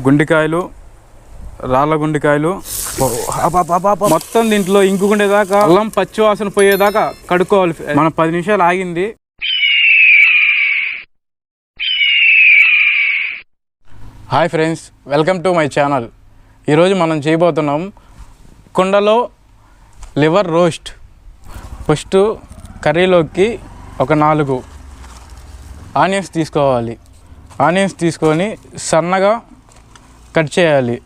గుండికాయలు, రాళ్ళ గుండికాయలు మొత్తం దీంట్లో ఇంకుకుండేదాకా అల్లం పచ్చి వాసన పోయేదాకా కడుక్కోవాలి. మనం 10 నిమిషాలు ఆగింది. Hi friends, welcome to my channel. ఈరోజు మనం చేయబోతున్నాం కుండలో లివర్ రోస్ట్. ఫస్ట్ కర్రీలోకి ఒక 4 ఆనియన్స్ తీసుకోవాలి. ఆనియన్స్ తీసుకొని సన్నగా కట్ చేయాలి.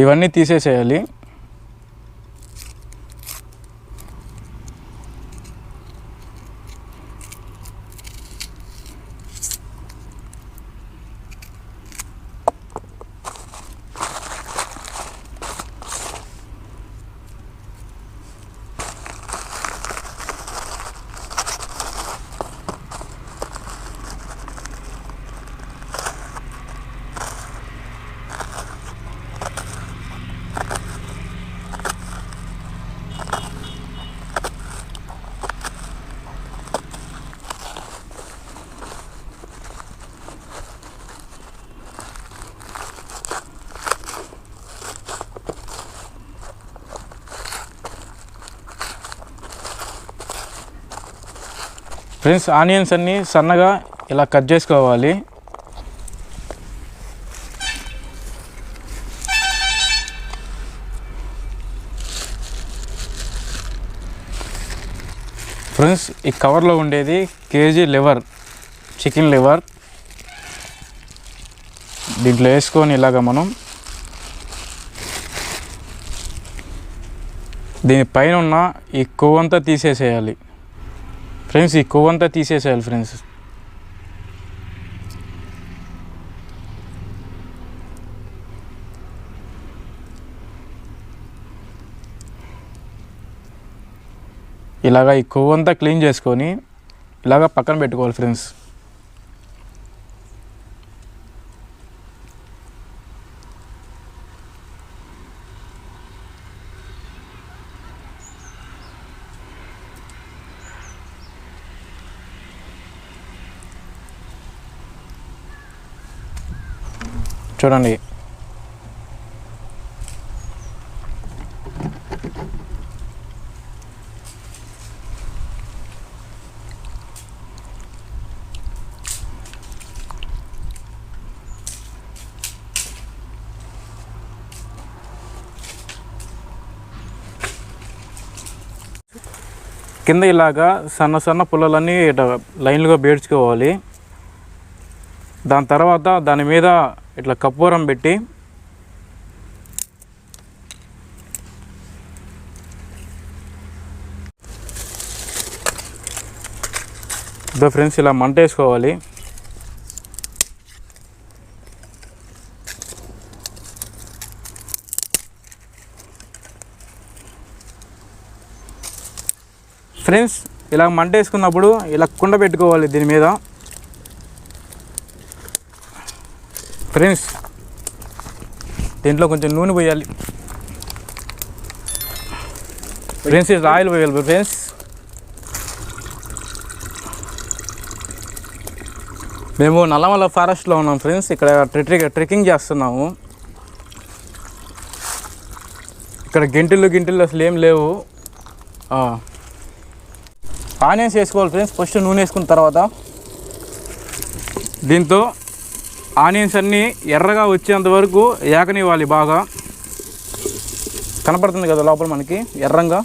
ఇవన్నీ తీసేసేయాలి. ఫ్రెండ్స్, ఆనియన్స్ అన్నీ సన్నగా ఇలా కట్ చేసుకోవాలి. ఫ్రెండ్స్, ఈ కవర్లో ఉండేది కేజీ లివర్, చికెన్ లివర్. దీంట్లో వేసుకొని ఇలాగ మనం దీనిపైన ఉన్న ఈ కొవ్వంతా తీసేసేయాలి. ఫ్రెండ్స్, ఈ కొవ్వంతా తీసేసేయాలి. ఫ్రెండ్స్, ఇలాగ ఈ కొవ్వంతా క్లీన్ చేసుకొని ఇలాగ పక్కన పెట్టుకోవాలి. ఫ్రెండ్స్, చూడండి. కింద ఇలాగా సన్న సన్న పుల్లలన్నీ ఇట్లా లైన్లుగా బేడ్చుకోవాలి. దాని తర్వాత దాని మీద ఇట్లా కర్పూరం పెట్టి ఫ్రెండ్స్ ఇలా మంట వేసుకోవాలి. ఫ్రెండ్స్, ఇలా మంట వేసుకున్నప్పుడు ఇలా కుండ పెట్టుకోవాలి దీని మీద. ఫ్రెండ్స్, దీంట్లో కొంచెం నూనె పోయాలి. ఫ్రెండ్స్, ఇది ఆయిల్ పోయాలి. ఫ్రెండ్స్, మేము నల్లమల ఫారెస్ట్లో ఉన్నాం. ఫ్రెండ్స్, ఇక్కడ ట్రెక్కింగ్ చేస్తున్నాము. ఇక్కడ గింటిళ్ళు అసలు ఏం లేవు. ఆనియన్స్ వేసుకోవాలి. ఫ్రెండ్స్, ఫస్ట్ నూనె వేసుకున్న తర్వాత దీంతో ఆనియన్స్ అన్నీ ఎర్రగా వచ్చేంత వరకు ఏకనివ్వాలి. బాగా కనపడుతుంది కదా లోపల మనకి ఎర్రంగా,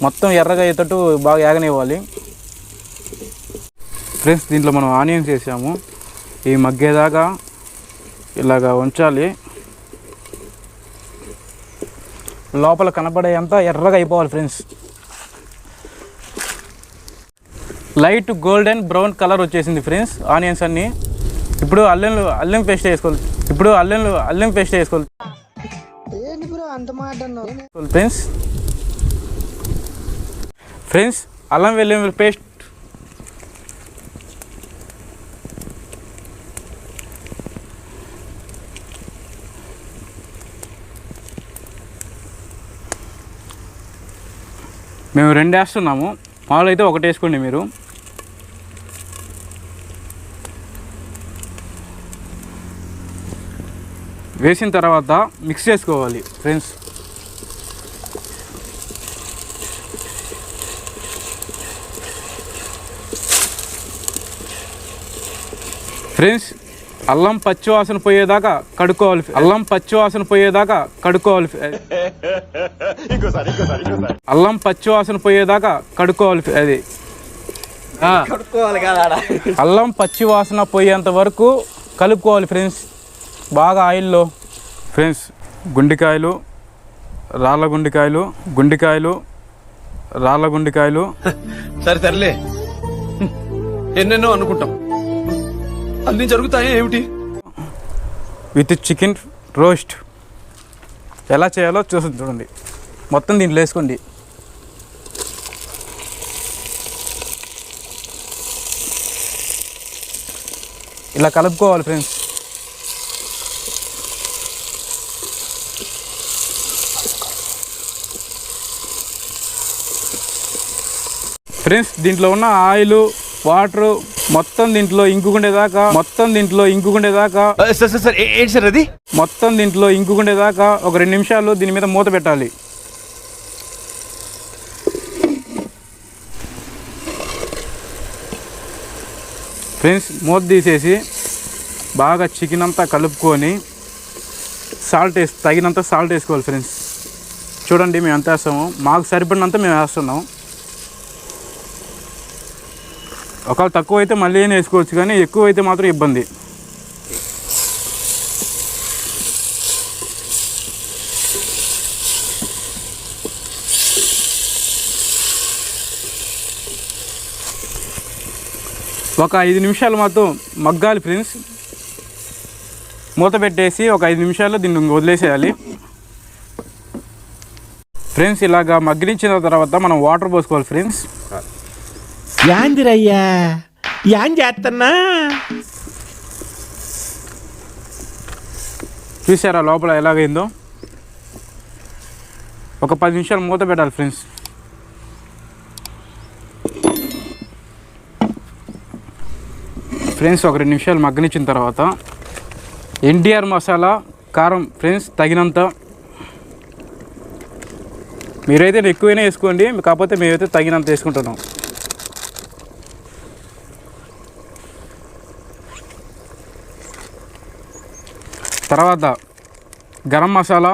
మొత్తం ఎర్రగా అయ్యేటట్టు బాగా ఏగనివ్వాలి. ఫ్రెండ్స్, దీంట్లో మనం ఆనియన్స్ వేసాము. ఈ మగ్గేదాకా ఇలాగా ఉంచాలి. లోపల కనపడేంత ఎర్రగా అయిపోవాలి. Friends, light golden brown colour వచ్చేసింది. ఫ్రెండ్స్, ఆనియన్స్ అన్నీ. ఇప్పుడు అల్లం పేస్ట్ వేసుకోవాలి. ఫ్రెండ్స్, అల్లం వెల్లుల్లి పేస్ట్ మేము 2 వేస్తున్నాము. మామూలు అయితే ఒకటి వేసుకోండి మీరు. వేసిన తర్వాత మిక్స్ చేసుకోవాలి ఫ్రెండ్స్. ఫ్రెండ్స్ అల్లం పచ్చివాసన పోయేదాకా కడుక్కోవాలి. అల్లం పచ్చివాసన పోయేదాకా కడుక్కోవాలి. అల్లం పచ్చివాసన పోయేదాకా కడుక్కోవాలి. అది అల్లం పచ్చివాసన పోయేంత వరకు కలుపుకోవాలి ఫ్రెండ్స్ బాగా ఆయిల్లో. ఫ్రెండ్స్ గుండికాయలు, రాళ్ళ గుండికాయలు, రాళ్ళ గుండికాయలు. సర్లే ఎన్నెన్నో అనుకుంటాం, అన్ని జరుగుతాయి ఏమిటి. విత్ చికెన్ రోస్ట్ ఎలా చేయాలో చూడండి. మొత్తం దీంట్లో వేసుకోండి. ఇలా కలుపుకోవాలి ఫ్రెండ్స్. ఫ్రెండ్స్ దీంట్లో ఉన్న ఆయిల్, వాటర్ మొత్తం దీంట్లో ఇంకుకుండేదాకా అది మొత్తం దీంట్లో ఇంకుకుండేదాకా ఒక 2 నిమిషాలు దీని మీద మూత పెట్టాలి. ఫ్రెండ్స్ మూత తీసేసి బాగా చికెన్ అంతా కలుపుకొని తగినంత సాల్ట్ వేసుకోవాలి ఫ్రెండ్స్. చూడండి మేము ఎంత వేస్తాము, మాకు సరిపడినంత మేము వేస్తున్నాం. ఒకవేళ తక్కువ అయితే మళ్ళీ ఏం వేసుకోవచ్చు, కానీ ఎక్కువ అయితే మాత్రం ఇబ్బంది. ఒక 5 నిమిషాలు మాత్రం మగ్గాలి ఫ్రెండ్స్. మూత పెట్టేసి ఒక 5 నిమిషాలు దీన్ని వదిలేసేయాలి ఫ్రెండ్స్. ఇలాగా మగ్గించిన తర్వాత మనం వాటర్ పోసుకోవాలి ఫ్రెండ్స్. యాందిరయ్యా యాం చేస్తున్నా? చూసారా లోపల ఎలాగైందో? ఒక 10 నిమిషాలు మూత పెట్టాలి ఫ్రెండ్స్. ఫ్రెండ్స్ ఒక 2 నిమిషాలు మగ్గనిచ్చిన తర్వాత ఎన్టీఆర్ మసాలా, కారం ఫ్రెండ్స్ తగినంత. మీరైతే ఎక్కువైనా వేసుకోండి, కాకపోతే మేమైతే తగినంత వేసుకుంటున్నాం. తర్వాత గరం మసాలా,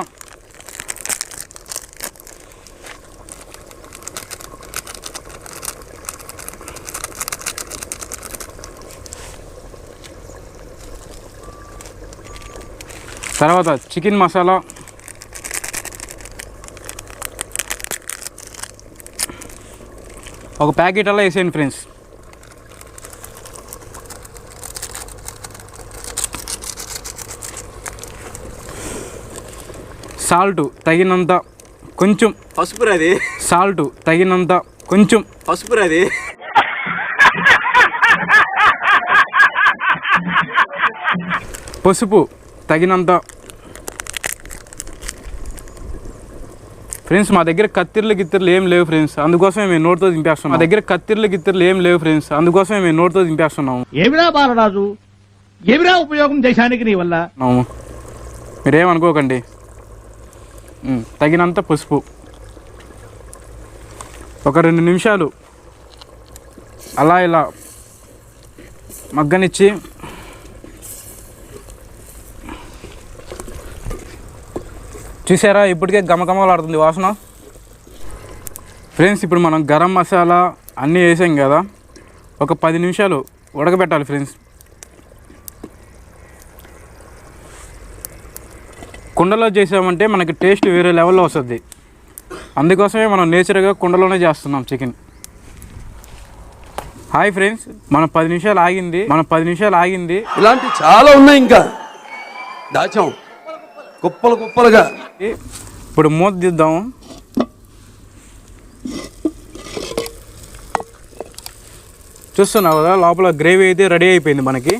తర్వాత చికెన్ మసాలా, ఒక ప్యాకెట్ అలా వేసేయండి ఫ్రెండ్స్. సాల్ట్ తగినంత కొంచెం, పసుపు రాది, సాల్ట్ తగినంత కొంచెం, పసుపు రాది, పసుపు తగినంత. ఫ్రెండ్స్ మా దగ్గర కత్తిర్లు ఏం లేవు ఫ్రెండ్స్, అందుకోసమే మేము నోటితో దింపేస్తున్నాం. మా దగ్గర కత్తిర్లు ఏం లేవు ఫ్రెండ్స్, అందుకోసమే మేము నోటితో దింపేస్తున్నాము. ఏమిరా బాలరాజు, ఏమిరా ఉపయోగం దేశానికి నీ వల్ల? మీరేమనుకోకండి. తగినంత పసుపు, ఒక 2 నిమిషాలు అలా ఇలా మగ్గనిచ్చి చూసారా ఇప్పటికే గమగమలాడుతుంది వాసన. ఫ్రెండ్స్ ఇప్పుడు మనం గరం మసాలా అన్నీ వేసాం కదా, ఒక 10 నిమిషాలు ఉడకబెట్టాలి ఫ్రెండ్స్. కుండలో చేసామంటే మనకి టేస్ట్ వేరే లెవెల్లో వస్తుంది, అందుకోసమే మనం నేచురల్గా కుండలోనే చేస్తున్నాం చికెన్. హాయ్ ఫ్రెండ్స్, మనం 10 నిమిషాలు ఆగింది. ఇలాంటి చాలా ఉన్నాయి, ఇంకా దాచాం కుప్పలుగా. ఇప్పుడు మూత తీద్దాము. చూస్తున్నావు కదా లోపల గ్రేవీ అయితే రెడీ అయిపోయింది మనకి.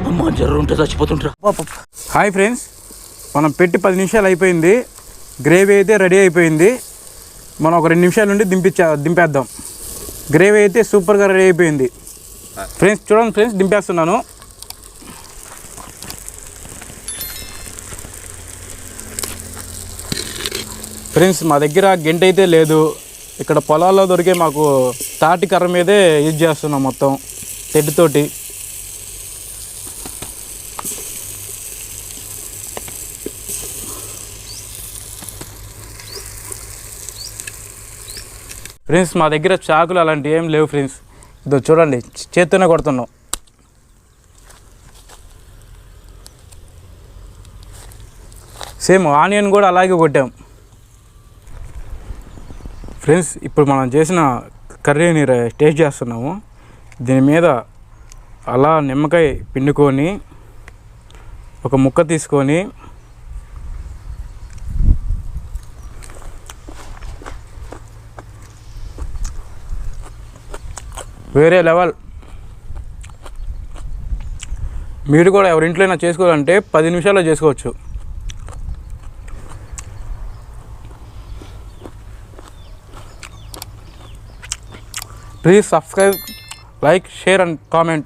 అమ్మా జర్ర ఉంటే చచ్చిపోతుంటా. హాయ్ ఫ్రెండ్స్, మనం పెట్టి 10 నిమిషాలు అయిపోయింది. గ్రేవీ అయితే రెడీ అయిపోయింది. మనం ఒక 2 నిమిషాల నుండి దింపేద్దాం. గ్రేవీ అయితే సూపర్గా రెడీ అయిపోయింది. ఫ్రెండ్స్ చూడండి ఫ్రెండ్స్, దింపేస్తున్నాను. ఫ్రెండ్స్ మా దగ్గర గెంట అయితే లేదు. ఇక్కడ పొలాల్లో దొరికే మాకు తాటి కర్ర మీదే యూజ్ చేస్తున్నాం మొత్తం తెడ్డుతోటి. ఫ్రెండ్స్ మా దగ్గర చాకులు అలాంటివి ఏం లేవు ఫ్రెండ్స్. ఇదో చూడండి, చేత్తోనే కొడుతున్నాం. సేమ్ ఆనియన్ కూడా అలాగే కొట్టాం. ఫ్రెండ్స్ ఇప్పుడు మనం చేసిన కర్రీని టేస్ట్ చేస్తున్నాము. దీని మీద అలా నిమ్మకాయ పిండుకొని ఒక ముక్క తీసుకొని వేరే లెవెల్. మీరు కూడా ఎవరింట్లోనే చేసుకోవాలంటే 10 నిమిషాల్లో చేసుకోవచ్చు. Please subscribe, like, share and comment.